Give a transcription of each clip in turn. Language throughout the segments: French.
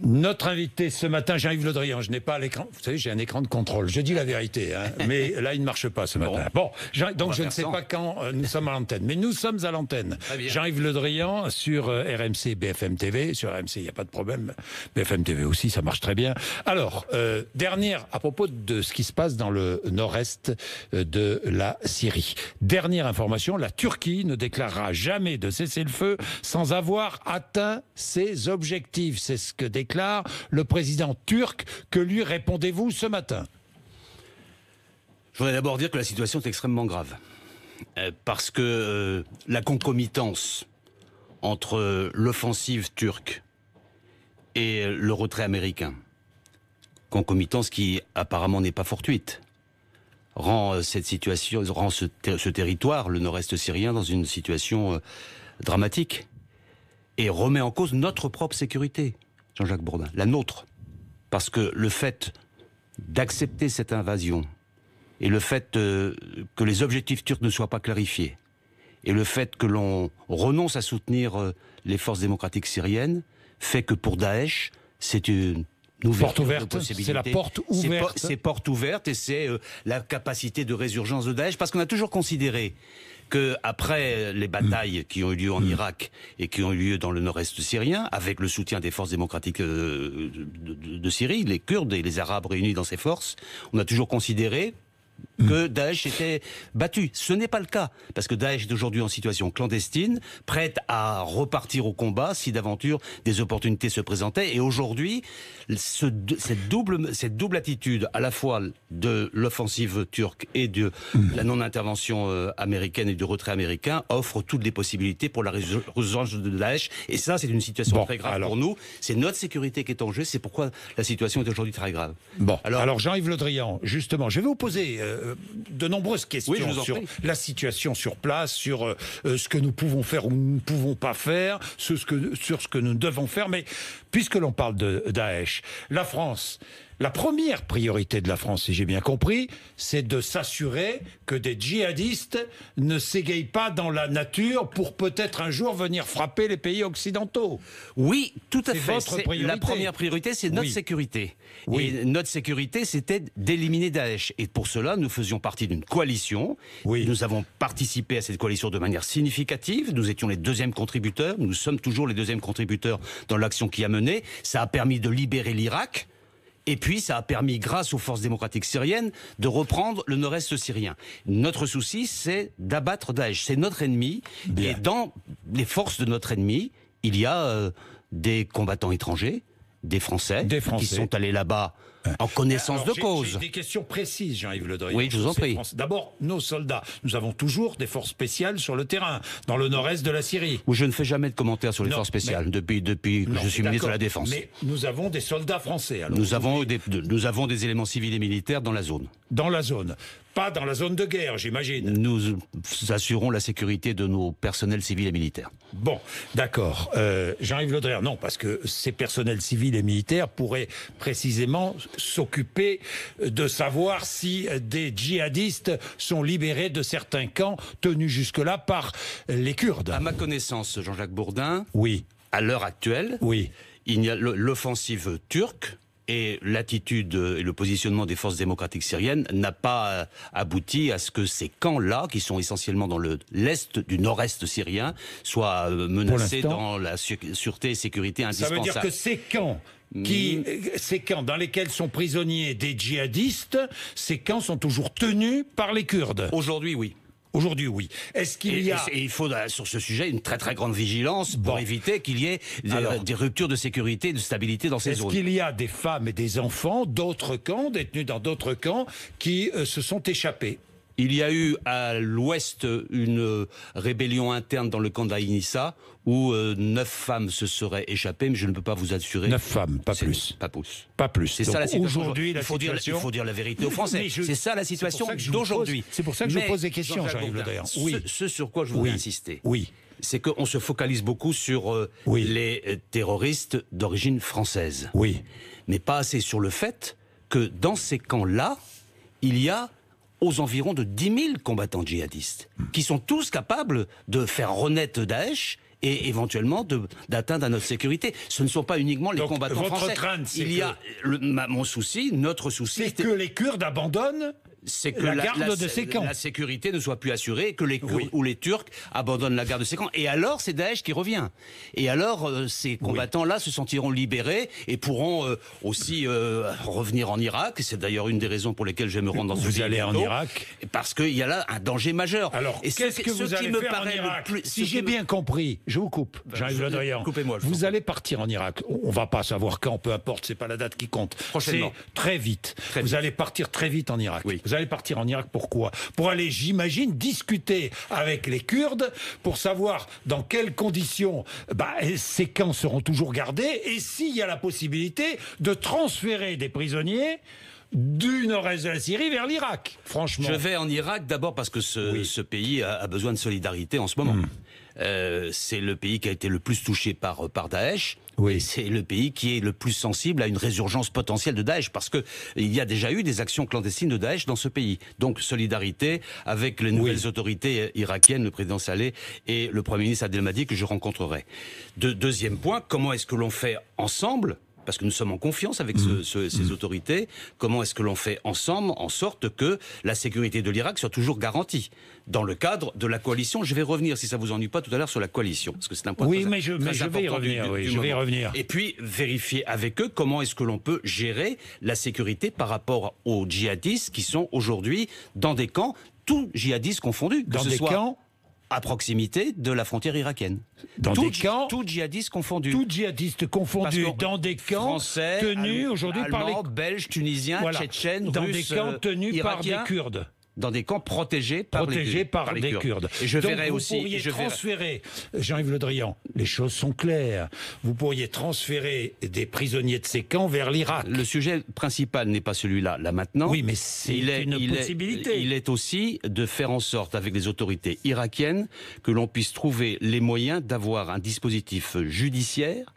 Notre invité ce matin, Jean-Yves Le Drian, je n'ai pas l'écran, vous savez, j'ai un écran de contrôle, je dis la vérité, hein, mais là il ne marche pas ce matin. Bon, donc je ne sais pas quand nous sommes à l'antenne, mais nous sommes à l'antenne. Jean-Yves Le Drian sur RMC, BFM TV, sur RMC il n'y a pas de problème, BFM TV aussi, ça marche très bien. Alors, dernière, à propos de ce qui se passe dans le nord-est de la Syrie. Dernière information, la Turquie ne déclarera jamais de cessez-le-feu sans avoir atteint ses objectifs. C'est ce que déclare le président turc. Que lui répondez-vous ce matin? Je voudrais d'abord dire que la situation est extrêmement grave. Parce que la concomitance entre l'offensive turque et le retrait américain, concomitance qui apparemment n'est pas fortuite, rend cette situation, rend ce territoire, le nord-est syrien, dans une situation dramatique et remet en cause notre propre sécurité. Jean-Jacques Bourdin, la nôtre. Parce que le fait d'accepter cette invasion et le fait que les objectifs turcs ne soient pas clarifiés et le fait que l'on renonce à soutenir les forces démocratiques syriennes fait que pour Daesh, c'est une porte ouverte, c'est la porte ouverte. C'est porte ouverte et c'est la capacité de résurgence de Daesh. Parce qu'on a toujours considéré que après les batailles qui ont eu lieu en Irak et qui ont eu lieu dans le nord-est syrien, avec le soutien des forces démocratiques de Syrie, les Kurdes et les Arabes réunis dans ces forces, on a toujours considéré que Daesh était battu. Ce n'est pas le cas, parce que Daesh est aujourd'hui en situation clandestine, prête à repartir au combat si d'aventure des opportunités se présentaient. Et aujourd'hui, cette double attitude, à la fois de l'offensive turque et de la non-intervention américaine et du retrait américain, offre toutes les possibilités pour la résurgence de Daesh. Et ça, c'est une situation très grave pour nous. C'est notre sécurité qui est en jeu. C'est pourquoi la situation est aujourd'hui très grave. Bon, alors Jean-Yves Le Drian, justement, je vais vous poser de nombreuses questions sur la situation sur place, sur ce que nous pouvons faire ou nous ne pouvons pas faire, sur ce que nous devons faire. Mais puisque l'on parle de Daesh, la France, la première priorité de la France, si j'ai bien compris, c'est de s'assurer que des djihadistes ne s'égayent pas dans la nature pour peut-être un jour venir frapper les pays occidentaux. Oui, tout à fait. Votre priorité. La première priorité, c'est notre sécurité. Oui. Et notre sécurité, c'était d'éliminer Daesh. Et pour cela, nous faisions partie d'une coalition. Oui. Nous avons participé à cette coalition de manière significative. Nous étions les deuxièmes contributeurs. Nous sommes toujours les deuxièmes contributeurs dans l'action qui a mené. Ça a permis de libérer l'Irak. Et puis, ça a permis, grâce aux forces démocratiques syriennes, de reprendre le nord-est syrien. Notre souci, c'est d'abattre Daesh. C'est notre ennemi. Bien. Et dans les forces de notre ennemi, il y a des combattants étrangers, des Français qui sont allés là-bas en connaissance de cause. J'ai des questions précises, Jean-Yves Le Drian. Oui, je vous en prie. D'abord, nos soldats. Nous avons toujours des forces spéciales sur le terrain, dans le nord-est de la Syrie. Où je ne fais jamais de commentaires sur les forces spéciales depuis que je suis ministre de la Défense. Mais nous avons des soldats français. Alors nous avons des éléments civils et militaires dans la zone. Dans la zone. Pas dans la zone de guerre, j'imagine. Nous assurons la sécurité de nos personnels civils et militaires. Bon, d'accord. Jean-Yves Le Drian, non, parce que ces personnels civils et militaires pourraient précisément s'occuper de savoir si des djihadistes sont libérés de certains camps tenus jusque-là par les Kurdes. À ma connaissance, Jean-Jacques Bourdin, oui, à l'heure actuelle, oui, il y a l'offensive turque. Et l'attitude et le positionnement des forces démocratiques syriennes n'a pas abouti à ce que ces camps-là, qui sont essentiellement dans l'est du nord-est syrien, soient menacés dans la sûreté et sécurité indispensable. Ça veut dire que ces camps dans lesquels sont prisonniers des djihadistes, ces camps sont toujours tenus par les Kurdes. Aujourd'hui, oui. Aujourd'hui, oui. Est-ce qu'il y a... Et il faut, sur ce sujet, une très très grande vigilance pour éviter qu'il y ait des ruptures de sécurité et de stabilité dans ces zones. Est-ce qu'il y a des femmes et des enfants d'autres camps, détenus dans d'autres camps, qui se sont échappés ? Il y a eu à l'ouest une rébellion interne dans le camp d'Aïn-Issa où 9 femmes se seraient échappées, mais je ne peux pas vous assurer... 9 femmes, pas plus. Pas plus. Pas plus. C'est ça la situation. Aujourd'hui, il faut dire la vérité aux Français. C'est ça la situation d'aujourd'hui. C'est pour ça que je vous pose des questions, Jean-Yves Le Drian. Oui. Ce sur quoi je voudrais insister, c'est qu'on se focalise beaucoup sur les terroristes d'origine française. Oui. Mais pas assez sur le fait que dans ces camps-là, il y a aux environs de 10 000 combattants djihadistes, qui sont tous capables de faire renaître Daesh et éventuellement d'atteindre à notre sécurité. Ce ne sont pas uniquement les Donc, combattants votre français. crainte, Il y a mon souci, notre souci, c'est que les Kurdes abandonnent c'est que la garde de ces camps. La sécurité ne soit plus assurée, que les Kurdes ou les Turcs abandonnent la garde de ces camps. Et alors, c'est Daesh qui revient. Et alors, ces combattants-là se sentiront libérés et pourront aussi revenir en Irak. C'est d'ailleurs une des raisons pour lesquelles je vais me rendre dans ce pays. Vous allez en Irak. Parce qu'il y a là un danger majeur. Alors, qu'est-ce que vous allez faire en Irak? Si j'ai bien compris, je vous coupe, Jean-Yves Le Drian. Coupez-moi. Vous allez partir en Irak. On va pas savoir quand, peu importe, c'est pas la date qui compte. Prochainement. C'est très vite. Vous allez partir très vite en Irak. Oui. Vous allez partir en Irak pourquoi? Pour aller, j'imagine, discuter avec les Kurdes pour savoir dans quelles conditions ces camps seront toujours gardés et s'il y a la possibilité de transférer des prisonniers du nord-est de la Syrie vers l'Irak, franchement. Je vais en Irak d'abord parce que ce pays a besoin de solidarité en ce moment. C'est le pays qui a été le plus touché par Daesh. Oui. C'est le pays qui est le plus sensible à une résurgence potentielle de Daesh parce que il y a déjà eu des actions clandestines de Daesh dans ce pays. Donc solidarité avec les nouvelles autorités irakiennes, le président Saleh et le Premier ministre Abdelmadi que je rencontrerai. Deuxième point, comment est-ce que l'on fait ensemble? Parce que nous sommes en confiance avec ces autorités. Comment est-ce que l'on fait ensemble en sorte que la sécurité de l'Irak soit toujours garantie dans le cadre de la coalition? Je vais revenir, si ça vous ennuie pas, tout à l'heure sur la coalition, parce que c'est un point très je vais y revenir. Je vais y revenir. Et puis vérifier avec eux comment est-ce que l'on peut gérer la sécurité par rapport aux djihadistes qui sont aujourd'hui dans des camps, tous djihadistes confondus, dans des camps à proximité de la frontière irakienne. Dans des camps, tout djihadistes confondus. Tout djihadistes confondus dans des camps français, tenus aujourd'hui par les Belges, Tunisiens, Tchétchènes, dans Russes, des camps tenus Irakiens, par des Kurdes. Dans des camps protégés par les Kurdes. Et je verrai aussi. Vous pourriez transférer, Jean-Yves Le Drian, les choses sont claires. Vous pourriez transférer des prisonniers de ces camps vers l'Irak. Le sujet principal n'est pas celui-là, là maintenant. Oui, mais c'est une possibilité. Il est aussi de faire en sorte, avec les autorités irakiennes, que l'on puisse trouver les moyens d'avoir un dispositif judiciaire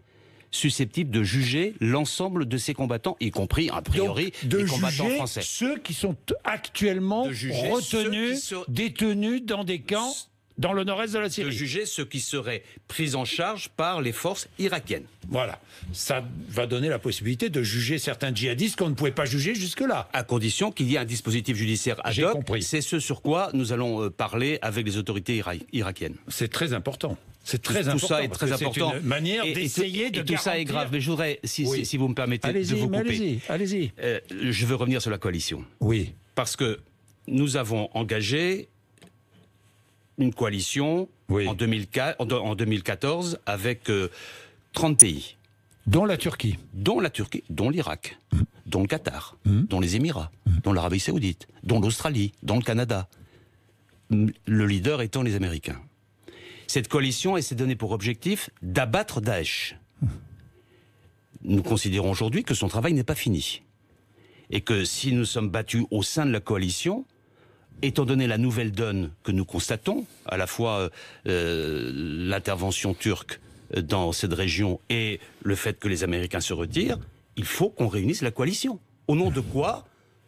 susceptible de juger l'ensemble de ces combattants, y compris, a priori, les combattants français. Ceux qui sont actuellement retenus, détenus dans des camps dans le nord-est de la Syrie. De juger ceux qui seraient pris en charge par les forces irakiennes. Voilà. Ça va donner la possibilité de juger certains djihadistes qu'on ne pouvait pas juger jusque-là. À condition qu'il y ait un dispositif judiciaire ad hoc. C'est ce sur quoi nous allons parler avec les autorités irakiennes. C'est très important. C'est très important. Tout ça est très important. C'est une manière d'essayer de tout ça est grave. Mais je voudrais, si vous me permettez, de vous couper. Allez-y. Je veux revenir sur la coalition. Oui. Parce que nous avons engagé une coalition en 2014 avec 30 pays. Dont la Turquie. Dont l'Irak, dont le Qatar, dont les Émirats, dont l'Arabie Saoudite, dont l'Australie, dont le Canada. Le leader étant les Américains. Cette coalition s'est donnée pour objectif d'abattre Daesh. Nous considérons aujourd'hui que son travail n'est pas fini. Et que si nous sommes battus au sein de la coalition, étant donné la nouvelle donne que nous constatons, à la fois l'intervention turque dans cette région et le fait que les Américains se retirent, il faut qu'on réunisse la coalition. Au nom de quoi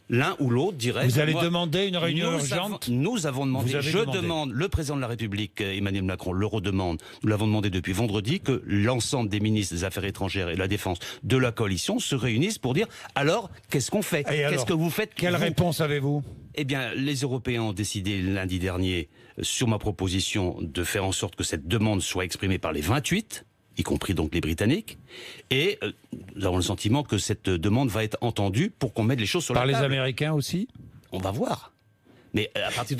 l'un ou l'autre dirait... Vous allez demander une réunion urgente? Nous avons demandé, demande, le président de la République, Emmanuel Macron, le redemande, nous l'avons demandé depuis vendredi, que l'ensemble des ministres des Affaires étrangères et de la Défense de la coalition se réunissent pour dire, alors, qu'est-ce qu'on fait? Qu'est-ce que vous faites? Quelle réponse avez-vous? Eh bien, les Européens ont décidé lundi dernier, sur ma proposition, de faire en sorte que cette demande soit exprimée par les 28, y compris donc les Britanniques, et nous avons le sentiment que cette demande va être entendue pour qu'on mette les choses sur la table. Par les Américains aussi? On va voir. Mais à partir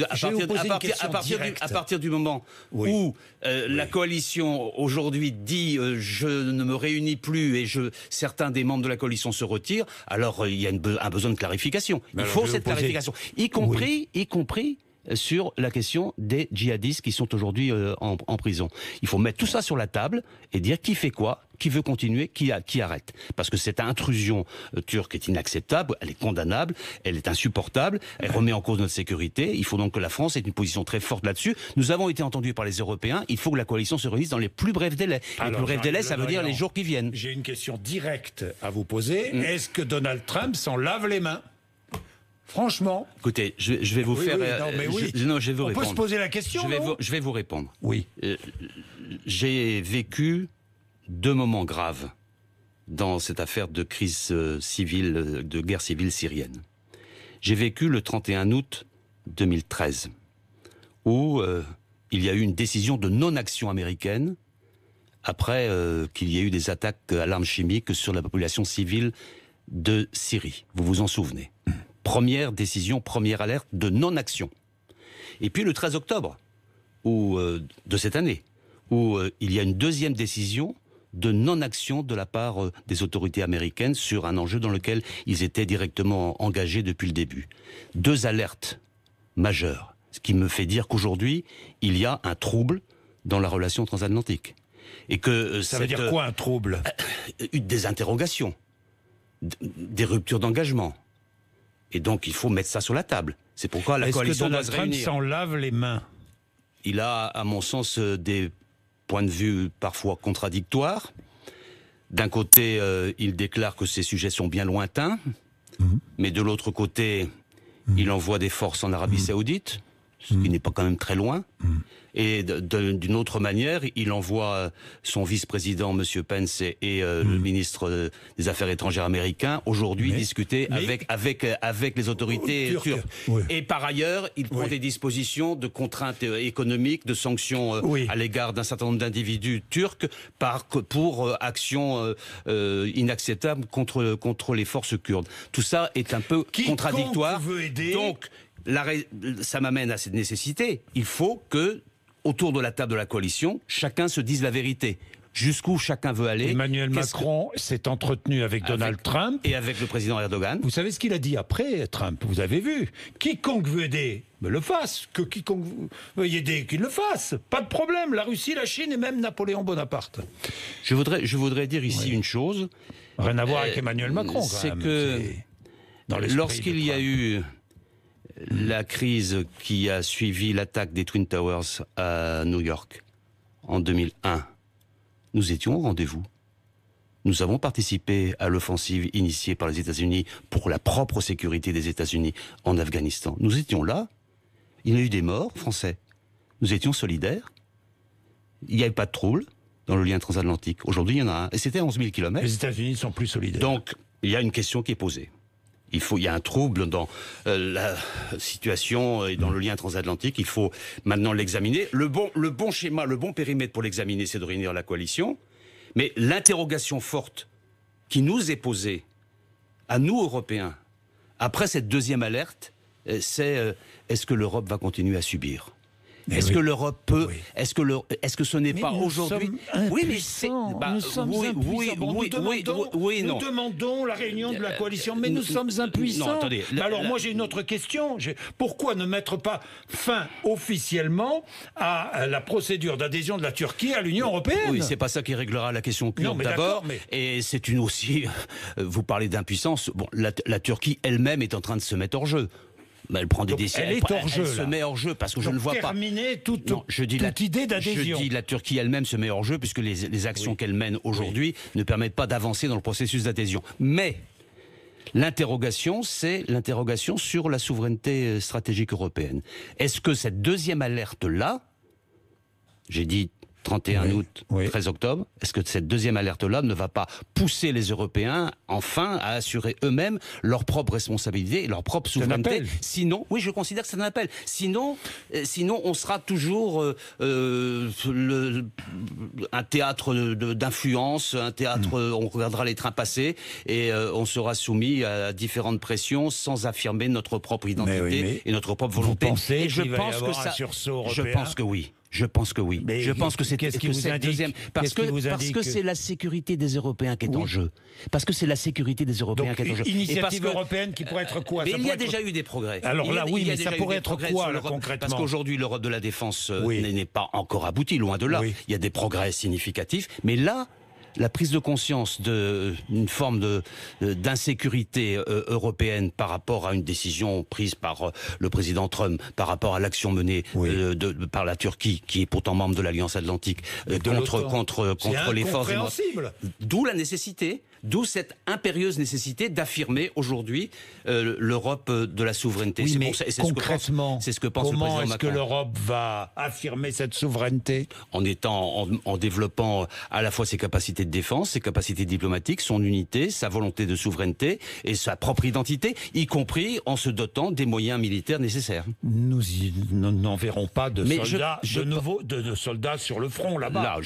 du moment où la coalition aujourd'hui dit je ne me réunis plus et certains des membres de la coalition se retirent, alors il y a un besoin de clarification. Il faut cette clarification, y compris sur la question des djihadistes qui sont aujourd'hui en prison. Il faut mettre tout ça sur la table et dire qui fait quoi, qui veut continuer, qui arrête. Parce que cette intrusion turque est inacceptable, elle est condamnable, elle est insupportable, elle remet en cause notre sécurité. Il faut donc que la France ait une position très forte là-dessus. Nous avons été entendus par les Européens, il faut que la coalition se réunisse dans les plus brefs délais. Les plus brefs délais, ça veut dire les jours qui viennent. J'ai une question directe à vous poser. Est-ce que Donald Trump s'en lave les mains ? Franchement. Écoutez, je vais vous faire. Je vais vous répondre. On peut se poser la question. Je vais vous répondre. Oui. j'ai vécu 2 moments graves dans cette affaire de crise civile, de guerre civile syrienne. J'ai vécu le 31 août 2013, où il y a eu une décision de non-action américaine après qu'il y ait eu des attaques à l'arme chimique sur la population civile de Syrie. Vous vous en souvenez? Première décision, première alerte de non-action. Et puis le 13 octobre de cette année, où il y a une deuxième décision de non-action de la part des autorités américaines sur un enjeu dans lequel ils étaient directement engagés depuis le début. 2 alertes majeures, ce qui me fait dire qu'aujourd'hui, il y a un trouble dans la relation transatlantique. Et que ça veut dire quoi, un trouble? Des interrogations, des ruptures d'engagement. Et donc, il faut mettre ça sur la table. C'est pourquoi la coalition doit se réunir. Est-ce que Donald Trump s'en lave les mains? Il a, à mon sens, des points de vue parfois contradictoires. D'un côté, il déclare que ces sujets sont bien lointains, mais de l'autre côté, il envoie des forces en Arabie Saoudite, ce qui n'est pas quand même très loin. Et d'une autre manière, il envoie son vice-président, M. Pence, et le ministre des Affaires étrangères américain, aujourd'hui discuter avec les autorités turques. Oui. Et par ailleurs, il prend des dispositions de contraintes économiques, de sanctions à l'égard d'un certain nombre d'individus turcs pour actions inacceptables contre les forces kurdes. Tout ça est un peu contradictoire. Veut aider. Donc, ça m'amène à cette nécessité. Il faut que, autour de la table de la coalition, chacun se dise la vérité. Jusqu'où chacun veut aller. Emmanuel Macron s'est entretenu avec Donald Trump. Et avec le président Erdogan. Vous savez ce qu'il a dit après, Trump? Vous avez vu. Quiconque veut aider, me le fasse. Que quiconque veut aider, qu'il le fasse. Pas de problème. La Russie, la Chine et même Napoléon Bonaparte. Je voudrais dire ici une chose. Rien à voir avec Emmanuel Macron, quand c'est même. que lorsqu'il y a eu la crise qui a suivi l'attaque des Twin Towers à New York en 2001, nous étions au rendez-vous. Nous avons participé à l'offensive initiée par les États-Unis pour la propre sécurité des États-Unis en Afghanistan. Nous étions là. Il y a eu des morts français. Nous étions solidaires. Il n'y avait pas de trouble dans le lien transatlantique. Aujourd'hui, il y en a un. Et c'était à 11 000 km. Les États-Unis sont plus solidaires. Donc, il y a une question qui est posée. Il y a un trouble dans la situation et dans le lien transatlantique. Il faut maintenant l'examiner. Le bon schéma, le bon périmètre pour l'examiner, c'est de réunir la coalition. Mais l'interrogation forte qui nous est posée, à nous Européens, après cette deuxième alerte, c'est est-ce que l'Europe va continuer à subir ? Est-ce que l'Europe peut est-ce que ce n'est pas aujourd'hui? Oui, mais c'est nous sommes impuissants. Nous demandons la réunion de la coalition, mais nous sommes impuissants. Non, attendez. Alors moi j'ai une autre question. Pourquoi ne mettre pas fin officiellement à la procédure d'adhésion de la Turquie à l'Union européenne? Oui, c'est pas ça qui réglera la question kurde d'abord. Et c'est une aussi. Vous parlez d'impuissance. Bon, la Turquie elle-même est en train de se mettre hors jeu. Mais elle prend des décisions. Elle est hors jeu. Elle se met hors jeu parce que je ne vois pas. Toute idée d'adhésion. Je dis la Turquie elle-même se met hors jeu puisque les actions qu'elle mène aujourd'hui ne permettent pas d'avancer dans le processus d'adhésion. Mais l'interrogation, c'est l'interrogation sur la souveraineté stratégique européenne. Est-ce que cette deuxième alerte-là, j'ai dit 31 août, 13 octobre, est-ce que cette deuxième alerte-là ne va pas pousser les Européens, enfin, à assurer eux-mêmes leur propre responsabilité et leur propre souveraineté? Sinon, oui, je considère que c'est un appel. Sinon, on sera toujours un théâtre d'influence, un théâtre, on regardera les trains passer et on sera soumis à différentes pressions sans affirmer notre propre identité et notre propre volonté. Vous pensez et je pense que ça, je pense que oui. Je pense que oui. Mais je pense que c'est qu'est-ce qui vous indique deuxième parce que c'est la sécurité des Européens qui est en jeu. Parce que c'est la sécurité des Européens qui est en jeu. Initiative européenne qui pourrait être quoi? Mais il y a déjà eu des progrès. Alors là, oui, mais ça pourrait être quoi concrètement? Parce qu'aujourd'hui, l'Europe de la défense n'est pas encore aboutie, loin de là. Il y a des progrès significatifs, mais là, la prise de conscience d'une forme d'insécurité européenne par rapport à une décision prise par le président Trump, par rapport à l'action menée par la Turquie, qui est pourtant membre de l'Alliance Atlantique, contre les forces. C'est incompréhensible. D'où la nécessité D'où cette impérieuse nécessité d'affirmer aujourd'hui l'Europe de la souveraineté. Oui, mais concrètement, c'est ce que pense le président Macron. Comment est-ce que l'Europe va affirmer cette souveraineté? En développant à la fois ses capacités de défense, ses capacités diplomatiques, son unité, sa volonté de souveraineté et sa propre identité, y compris en se dotant des moyens militaires nécessaires. Nous n'en verrons pas de soldats sur le front là-bas. Là,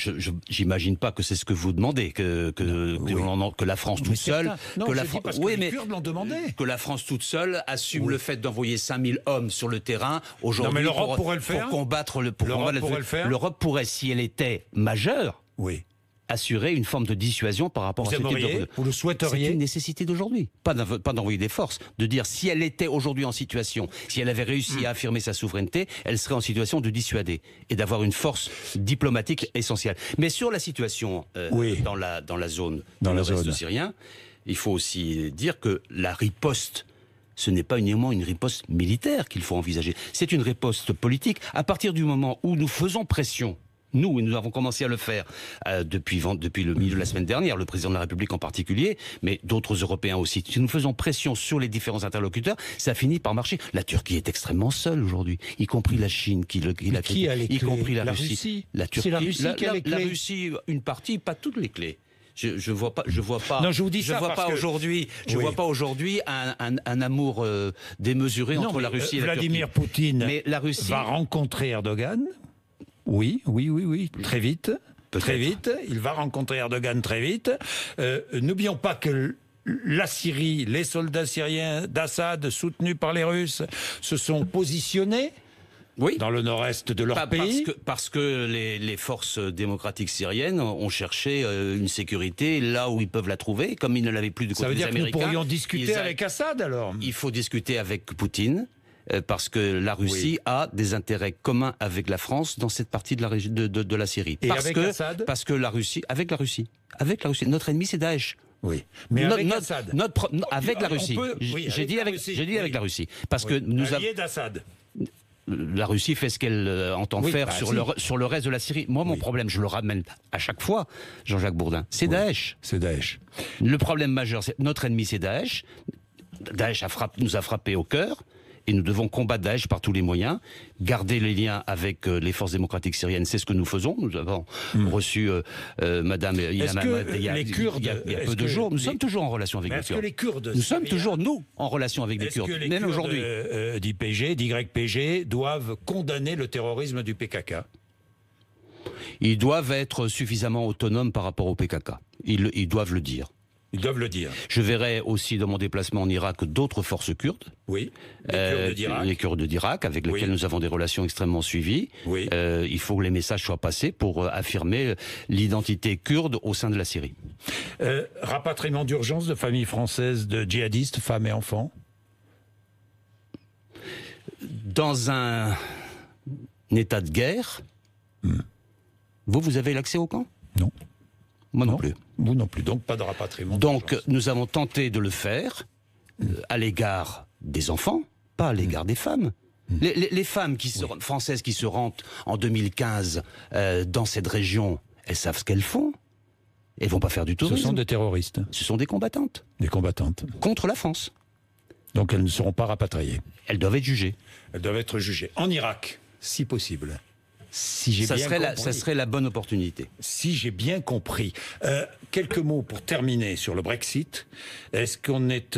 j'imagine pas que c'est ce que vous demandez, que la France toute seule, que la France toute seule assume le fait d'envoyer 5000 hommes sur le terrain aujourd'hui pour combattre l'Europe pourrait, si elle était majeure, assurer une forme de dissuasion par rapport à ce type de... Vous le souhaiteriez? C'est une nécessité d'aujourd'hui. Pas d'envoyer des forces. De dire, si elle était aujourd'hui en situation, si elle avait réussi à affirmer sa souveraineté, elle serait en situation de dissuader et d'avoir une force diplomatique essentielle. Mais sur la situation dans la zone syrien, il faut aussi dire que la riposte, ce n'est pas uniquement une riposte militaire qu'il faut envisager. C'est une riposte politique. À partir du moment où nous faisons pression, nous avons commencé à le faire depuis le milieu de la semaine dernière, le président de la République en particulier, mais d'autres Européens aussi. Si nous faisons pression sur les différents interlocuteurs, ça finit par marcher. La Turquie est extrêmement seule aujourd'hui, y compris la Chine y compris la Russie. La Turquie, c'est la Russie qui a les clés. La Russie, une partie, pas toutes les clés. Je vois pas aujourd'hui un amour démesuré entre la Russie et la Turquie. Vladimir Poutine va rencontrer Erdogan. Oui, très vite. Très vite. Il va rencontrer Erdogan très vite. N'oublions pas que la Syrie, les soldats syriens d'Assad, soutenus par les Russes, se sont positionnés dans le nord-est de leur pays. Parce que les forces démocratiques syriennes ont cherché une sécurité là où ils peuvent la trouver, comme ils ne l'avaient plus du côté des Américains. Ça veut dire que nous pourrions discuter avec Assad alors? Il faut discuter avec Poutine. Parce que la Russie a des intérêts communs avec la France dans cette partie de la Syrie. Et avec Assad ? Parce que avec la Russie. Notre ennemi, c'est Daesh. Oui, mais avec Assad. Avec la Russie. J'ai dit avec la Russie. Parce que nous avons... d'Assad. La Russie fait ce qu'elle entend faire sur le reste de la Syrie. Moi, mon problème, je le ramène à chaque fois, Jean-Jacques Bourdin, c'est Daesh. C'est Daesh. Le problème majeur, c'est notre ennemi, c'est Daesh. Daesh nous a frappé au cœur. Et nous devons combattre Daesh par tous les moyens, garder les liens avec les forces démocratiques syriennes, c'est ce que nous faisons. Nous avons reçu Madame Ilham Ahmed il y a peu de jours. Nous sommes toujours en relation avec les Kurdes. Nous sommes toujours, nous, en relation avec les Kurdes, même aujourd'hui. d'YPG doivent condamner le terrorisme du PKK? Ils doivent être suffisamment autonomes par rapport au PKK. Ils doivent le dire. Ils doivent le dire. Je verrai aussi dans mon déplacement en Irak d'autres forces kurdes. Oui. Les Kurdes d'Irak, avec lesquels nous avons des relations extrêmement suivies. Oui. Il faut que les messages soient passés pour affirmer l'identité kurde au sein de la Syrie. Rapatriement d'urgence de familles françaises de djihadistes, femmes et enfants? Dans un état de guerre, vous avez l'accès au camp? Non. Moi non plus. Vous non plus, donc pas de rapatriement. Donc nous avons tenté de le faire à l'égard des enfants, pas à l'égard des femmes. Les femmes françaises qui se rendent en 2015 dans cette région, elles savent ce qu'elles font. Elles vont pas faire du tourisme. Ce sont des terroristes. Ce sont des combattantes. Des combattantes. Contre la France. Donc elles ne seront pas rapatriées. Elles doivent être jugées. Elles doivent être jugées. En Irak, si possible. Ça serait la bonne opportunité. Si j'ai bien compris. Quelques mots pour terminer sur le Brexit. Est-ce qu'on est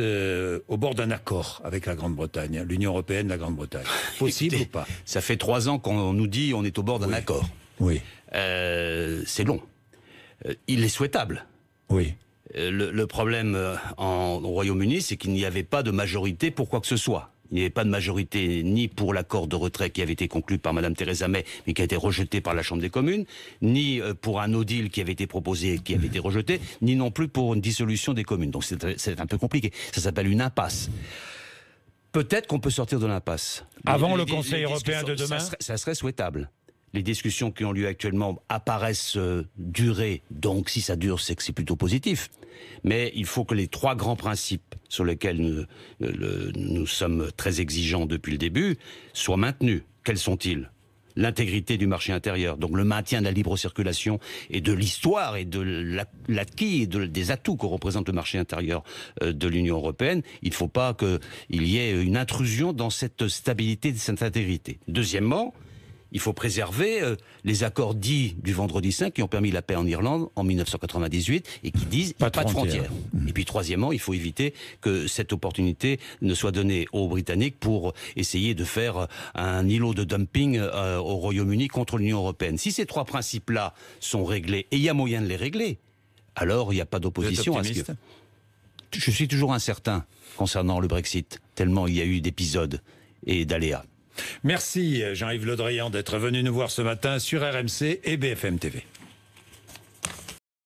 au bord d'un accord avec la Grande-Bretagne, l'Union européenne, la Grande-Bretagne? Possible ou pas? Ça fait 3 ans qu'on nous dit on est au bord d'un accord. Oui. C'est long. Il est souhaitable. Oui. Le problème au Royaume-Uni, c'est qu'il n'y avait pas de majorité pour quoi que ce soit. Il n'y avait pas de majorité ni pour l'accord de retrait qui avait été conclu par Mme Theresa May, mais qui a été rejeté par la Chambre des communes, ni pour un no deal qui avait été proposé et qui avait été rejeté, ni non plus pour une dissolution des communes. Donc c'est un peu compliqué. Ça s'appelle une impasse. Peut-être qu'on peut sortir de l'impasse. Avant le Conseil européen de demain ? Ça serait souhaitable. Les discussions qui ont lieu actuellement apparaissent durer, donc si ça dure, c'est que c'est plutôt positif. Mais il faut que les 3 grands principes sur lesquels nous sommes très exigeants depuis le début soient maintenus. Quels sont-ils ? l'intégrité du marché intérieur, donc le maintien de la libre circulation et de l'histoire et de l'acquis et des atouts que représente le marché intérieur de l'Union européenne, il ne faut pas qu'il y ait une intrusion dans cette stabilité, cette intégrité. Deuxièmement, il faut préserver les accords dits du Vendredi Saint qui ont permis la paix en Irlande en 1998 et qui disent pas de frontières. Et puis troisièmement, il faut éviter que cette opportunité ne soit donnée aux Britanniques pour essayer de faire un îlot de dumping au Royaume-Uni contre l'Union européenne. Si ces trois principes-là sont réglés, et il y a moyen de les régler, alors il n'y a pas d'opposition à ce que... Je suis toujours incertain concernant le Brexit, tellement il y a eu d'épisodes et d'aléas. Merci Jean-Yves Le Drian d'être venu nous voir ce matin sur RMC et BFM TV.